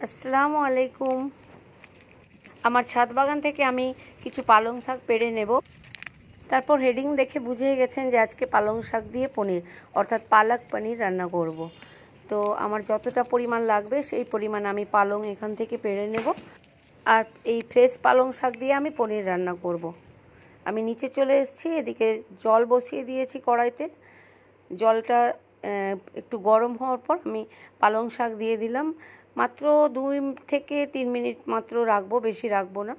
আসসালামু আলাইকুম। আমার ছাদ বাগান থেকে আমি কিছু পালং শাক পেড়ে নেব। তারপর হেডিং দেখে বুঝে গেছেন যে আজকে পালং শাক দিয়ে পনির অর্থাৎ পালক পনির রান্না করব। তো আমার যতটা পরিমাণ লাগবে সেই পরিমাণ আমি পালং এখান থেকে পেড়ে নেব, আর এই ফ্রেশ পালং শাক দিয়ে আমি পনির রান্না করব। আমি নিচে চলে এসেছি, এদিকে জল বসিয়ে দিয়েছি কড়াইতে। জলটা একটু গরম হওয়ার পর আমি পালং শাক দিয়ে দিলাম। মাত্র 2 থেকে 3 মিনিট মাত্র রাখবো, বেশি রাখবো না।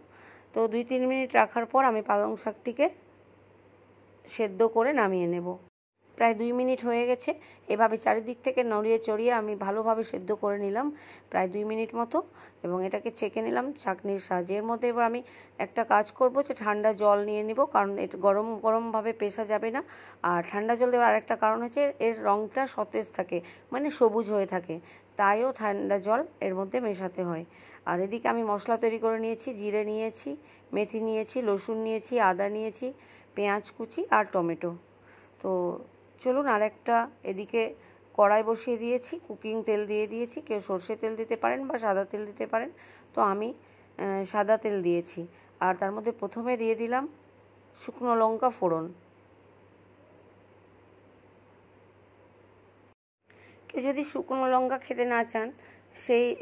তো 2-3 মিনিট রাখার পর আমি পালং শাকটিকে সেদ্ধ করে নামিয়ে নেব। প্রায় 2 মিনিট হয়ে গেছে। এভাবে চারিদিক থেকে নড়িয়ে চড়িয়ে আমি ভালোভাবে সেদ্ধ করে নিলাম প্রায় 2 মিনিট মতো, এবং এটাকে ছেঁকে নিলাম ছাঁকনির সাহায্যে। এর মধ্যে এবার আমি একটা কাজ করব, যে ঠান্ডা জল নিয়ে নিব, কারণ এটা গরমভাবে পেশা যাবে না। আর ঠান্ডা জল দেওয়ার আরেকটা কারণ হচ্ছে এর রঙটা সতেজ থাকে, মানে সবুজ হয়ে থাকে, তাইও ঠান্ডা জল এর মধ্যে মেশাতে হয়। আর এদিকে আমি মশলা তৈরি করে নিয়েছি। জিরে নিয়েছি, মেথি নিয়েছি, রসুন নিয়েছি, আদা নিয়েছি, পেঁয়াজ কুচি আর টমেটো। তো চলুন আরেকটা এদিকে কড়াই বসিয়ে দিয়েছি, কুকিং তেল দিয়ে দিয়েছি। কেউ সর্ষে তেল দিতে পারেন বা সাদা তেল দিতে পারেন, তো আমি সাদা তেল দিয়েছি। আর তার মধ্যে প্রথমে দিয়ে দিলাম শুকনো লঙ্কা ফোড়ন। কেউ যদি শুকনো লঙ্কা খেতে না চান,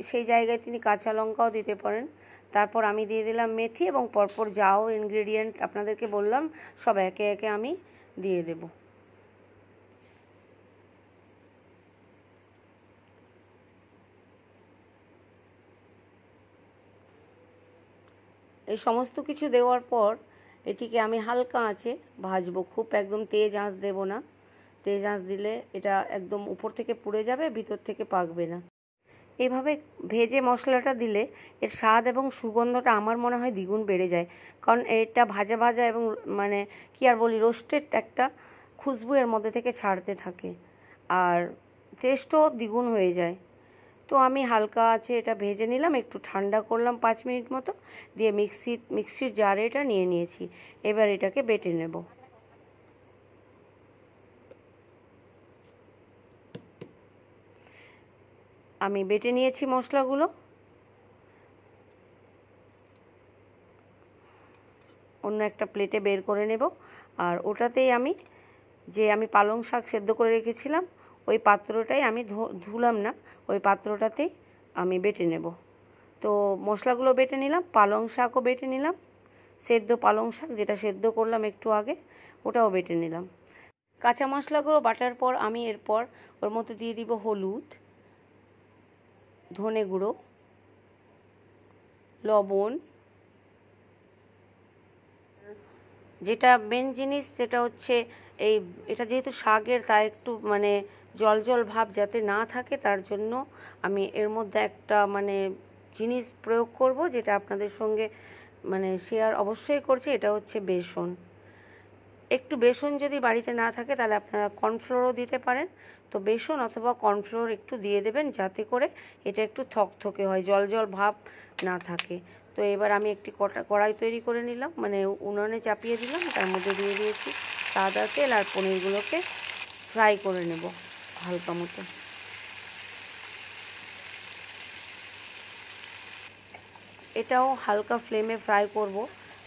সেই জায়গায় তিনি কাঁচা লঙ্কাও দিতে পারেন। তারপর আমি দিয়ে দিলাম মেথি, এবং পরপর যাও ইনগ্রেডিয়েন্ট আপনাদেরকে বললাম সব একে একে আমি দিয়ে দেব। এই সমস্ত কিছু দেওয়ার পর এটিকে আমি হালকা আঁচে ভাজবো, খুব একদম তেজ আঁচ দেব না। তেজ আঁচ দিলে এটা একদম উপর থেকে পুড়ে যাবে, ভিতর থেকে পাকবে না। এইভাবে ভেজে মশলাটা দিলে এর স্বাদ এবং সুগন্ধটা আমার মনে হয় দ্বিগুণ বেড়ে যায়, কারণ এটা ভাজা ভাজা এবং মানে কি আর বলি, রোস্টেড একটা খুশবু এর মধ্যে থেকে ছাড়তে থাকে, আর টেস্টও দ্বিগুণ হয়ে যায়। তো আমি হালকা আছে এটা ভেজে নিলাম, একটু ঠান্ডা করলাম 5 মিনিট মতো, দিয়ে মিক্সির জারে এটা নিয়ে নিয়েছি। এবার এটাকে বেটে নেব। আমি বেটে নিয়েছি মশলাগুলো। অন্য একটা প্লেটে বের করে নেব, আর ওটাতেই আমি পালং শাক সেদ্ধ করে রেখেছিলাম ওই পাত্রটাই আমি ধুলাম না, ওই পাত্রটাতেই আমি বেটে নেব। তো মশলাগুলো বেটে নিলাম, পালং শাকও বেটে নিলাম, সেদ্ধ পালং শাক যেটা সেদ্ধ করলাম একটু আগে ওটাও বেটে নিলাম। কাঁচা মশলাগুলো বাটার পর আমি এরপর ওর মধ্যে দিয়ে দিব হলুদ, ধনে গুঁড়ো, লবণ, যেটা মেন জিনিস সেটা হচ্ছে এটা যেহেতু শাকের, তাই একটু মানে জল জল ভাব যাতে না থাকে, তার জন্য আমি এর মধ্যে একটা জিনিস প্রয়োগ করব, যেটা আপনাদের সঙ্গে শেয়ার অবশ্যই করছি। এটা হচ্ছে বেসন। একটু বেসন যদি বাড়িতে না থাকে তাহলে আপনারা কর্নফ্লোরও দিতে পারেন। তো বেসন অথবা কর্নফ্লোর একটু দিয়ে দেবেন, যাতে করে এটা একটু থকথকে হয়, জল জল ভাব না থাকে। তো এবার আমি একটি কড়াই তৈরি করে নিলাম, উনুনে চাপিয়ে দিলাম, তার মধ্যে দিয়ে দিয়েছি সাদা তেল, আর পনিরগুলোকে ফ্রাই করে নেব হালকা মতো। এটাও হালকা ফ্লেমে ফ্রাই করব,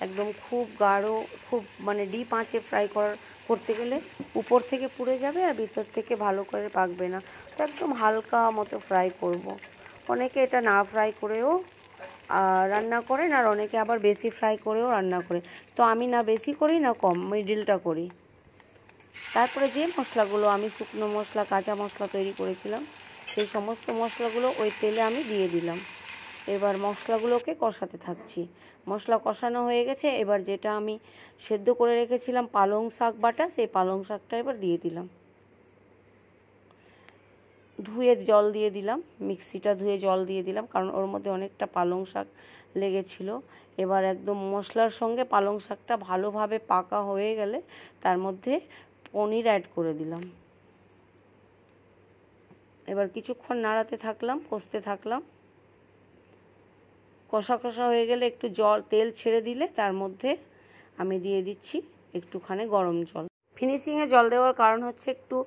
একদম খুব গাঢ়, খুব ডিপ আঁচে ফ্রাই করতে গেলে উপর থেকে পুড়ে যাবে আর ভিতর থেকে ভালো করে পাকবে না। তো একদম হালকা মতো ফ্রাই করব। অনেকে এটা না ফ্রাই করেও রান্না করেন, আর অনেকে আবার বেশি ফ্রাই করেও রান্না করে। তো আমি না বেশি করি না কম, মিডিলটা করি। তারপরে যে মশলাগুলো আমি শুকনো মশলা, কাঁচা মশলা তৈরি করেছিলাম, সেই সমস্ত মশলাগুলো ওই তেলে আমি দিয়ে দিলাম। এবার মশলাগুলোকে কষাতে থাকছি। মশলা কষানো হয়ে গেছে, এবার যেটা আমি সেদ্ধ করে রেখেছিলাম পালং শাক বাটা, সেই পালং শাকটা এবার দিয়ে দিলাম। ধুয়ে জল দিয়ে দিলাম, মিক্সিটা ধুয়ে জল দিয়ে দিলাম, কারণ ওর মধ্যে অনেকটা পালং শাক লেগেছিল। এবার একদম মশলার সঙ্গে পালং শাকটা ভালোভাবে পাকা হয়ে গেলে তার মধ্যে পনির অ্যাড করে দিলাম। এবার কিছুক্ষণ নাড়াতে থাকলাম, কষতে থাকলাম। কষা কষা হয়ে গেলে একটু তেল ছেড়ে দিলে তার মধ্যে আমি দিয়ে দিচ্ছি একটুখানি গরম জল। ফিনিশিংয়ে জল দেওয়ার কারণ হচ্ছে একটু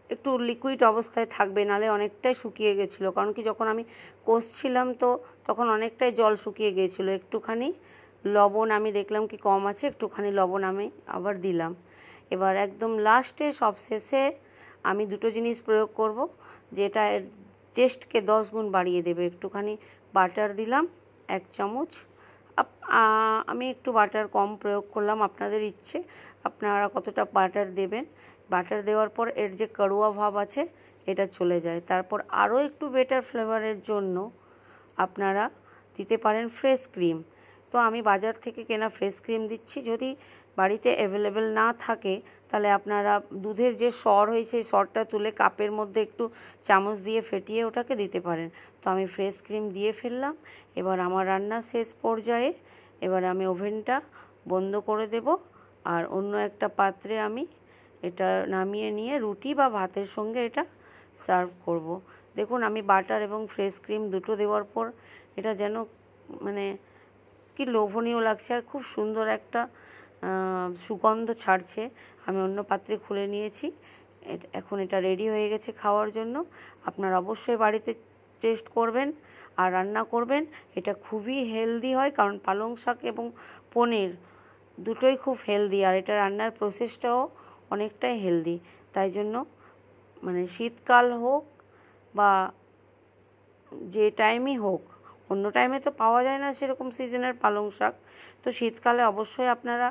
একটু লিকুইড অবস্থায় থাকবে, নাহলে অনেকটাই শুকিয়ে গেছিলো। কারণ কি যখন আমি কষছিলাম তো তখন অনেকটাই জল শুকিয়ে গিয়েছিলো। একটুখানি লবণ আমি দেখলাম কি কম আছে, একটুখানি লবণ আমি আবার দিলাম। এবার একদম লাস্টে সব শেষে আমি দুটো জিনিস প্রয়োগ করব, যেটা এর টেস্টকে 10 গুণ বাড়িয়ে দেবে। একটুখানি বাটার দিলাম 1 চামচ। আমি একটু বাটার কম প্রয়োগ করলাম, আপনাদের ইচ্ছে আপনারা কতটা বাটার দেবেন। বাটার দেওয়ার পর এর যে কাড়ুয়া ভাব আছে এটা চলে যায়। তারপর আরও একটু বেটার ফ্লেভারের জন্য আপনারা দিতে পারেন ফ্রেশ ক্রিম। তো আমি বাজার থেকে কেনা ফ্রেশ ক্রিম দিচ্ছি। যদি বাড়িতে অ্যাভেলেবেল না থাকে তাহলে আপনারা দুধের যে সর হয়েছে সরটা তুলে কাপের মধ্যে একটু চামচ দিয়ে ফেটিয়ে ওটাকে দিতে পারেন। তো আমি ফ্রেশ ক্রিম দিয়ে ফেললাম। এবার আমার রান্না শেষ পর্যায়ে এবার আমি ওভেনটা বন্ধ করে দেব, আর অন্য একটা পাত্রে আমি এটা নামিয়ে নিয়ে রুটি বা ভাতের সঙ্গে এটা সার্ভ করব। দেখুন আমি বাটার এবং ফ্রেশ ক্রিম দুটো দেওয়ার পর এটা যেন মানে কি লোভনীয় লাগছে, আর খুব সুন্দর একটা সুগন্ধ ছাড়ছে। আমি অন্য পাত্রে খুলে নিয়েছি। এখন এটা রেডি হয়ে গেছে খাওয়ার জন্য। আপনারা অবশ্যই বাড়িতে টেস্ট করবেন আর রান্না করবেন। এটা খুবই হেলদি হয়, কারণ পালং শাক এবং পনির দুটোই খুব হেলদি, আর এটা রান্নার প্রসেসটাও অনেকটাই হেলদি। তাই জন্য মানে শীতকাল হোক বা যে টাইমই হোক, অন্য টাইমে তো পাওয়া যায় না সেরকম সিজনের পালং শাক, তো শীতকালে অবশ্যই আপনারা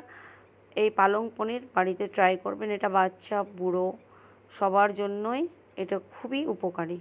এই পালং পনির বাড়িতে ট্রাই করবেন। এটা বাচ্চা বুড়ো সবার জন্যই এটা খুবই উপকারী।